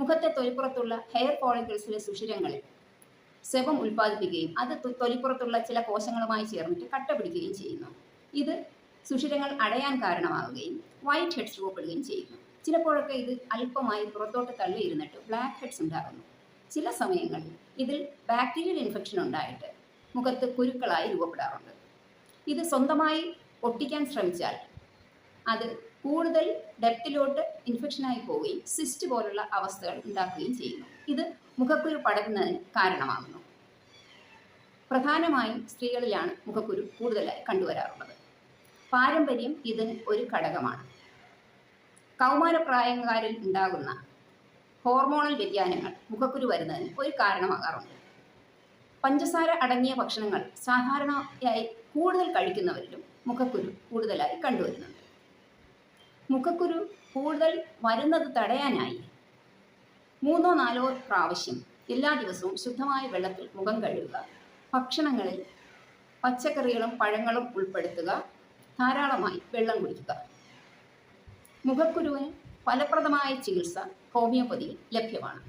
മുഖത്തെ തൊലിപ്പുറത്തുള്ള hair ഫോളിക്കിൾസിലെ സുഷിരങ്ങളിൽ sebum ഉൽപ്പാദിപ്പിക്കുകയും അത് തൊലിപ്പുറത്തുള്ള ചില കോശങ്ങളുമായി ചേർന്നിട്ട് കട്ട പിടിക്കുകയും ചെയ്യുന്നു. ഇത് സുഷിരങ്ങൾ അടയാൻ കാരണമാവുകയും വൈറ്റ് ഹെഡ്സ് രൂപപ്പെടുകയും ചെയ്യുന്നു. ചിലപ്പോഴൊക്കെ ഇത് അല്പമായി പുറത്തോട്ട് തള്ളിയിരുന്നിട്ട് ബ്ലാക്ക് ഹെഡ്സ് ഉണ്ടാകുന്നു. ചില സമയങ്ങളിൽ ഇതിൽ ബാക്ടീരിയൽ ഇൻഫെക്ഷൻ ഉണ്ടായിട്ട് മുഖത്ത് കുരുക്കളായി രൂപപ്പെടാറുണ്ട്. ഇത് സ്വന്തമായി ഒട്ടിക്കാൻ ശ്രമിച്ചാൽ അത് കൂടുതൽ ഡെപ്തിലോട്ട് ഇൻഫെക്ഷനായി പോവുകയും സിസ്റ്റ് പോലുള്ള അവസ്ഥകൾ ഉണ്ടാക്കുകയും ചെയ്യുന്നു. ഇത് മുഖക്കുരു പടരുന്നതിന് കാരണമാകുന്നു. പ്രധാനമായും സ്ത്രീകളിലാണ് മുഖക്കുരു കൂടുതലായി കണ്ടുവരാറുള്ളത്. പാരമ്പര്യം ഇതിന് ഒരു ഘടകമാണ്. കൗമാരപ്രായക്കാരിൽ ഉണ്ടാകുന്ന ഹോർമോണൽ വ്യതിയാനങ്ങൾ മുഖക്കുരു വരുന്നതിന് ഒരു കാരണമാകാറുണ്ട്. പഞ്ചസാര അടങ്ങിയ ഭക്ഷണങ്ങൾ സാധാരണയായി കൂടുതൽ കഴിക്കുന്നവരിലും മുഖക്കുരു കൂടുതലായി കണ്ടുവരുന്നുണ്ട്. മുഖക്കുരു കൂടുതൽ വരുന്നത് തടയാനായി 3-4 പ്രാവശ്യം എല്ലാ ദിവസവും ശുദ്ധമായ വെള്ളത്തിൽ മുഖം കഴുകുക, ഭക്ഷണങ്ങളിൽ പച്ചക്കറികളും പഴങ്ങളും ഉൾപ്പെടുത്തുക, ധാരാളമായി വെള്ളം കുടിക്കുക. മുഖക്കുരുവിന് ഫലപ്രദമായ ചികിത്സ ഹോമിയോപ്പതിയിൽ ലഭ്യമാണ്.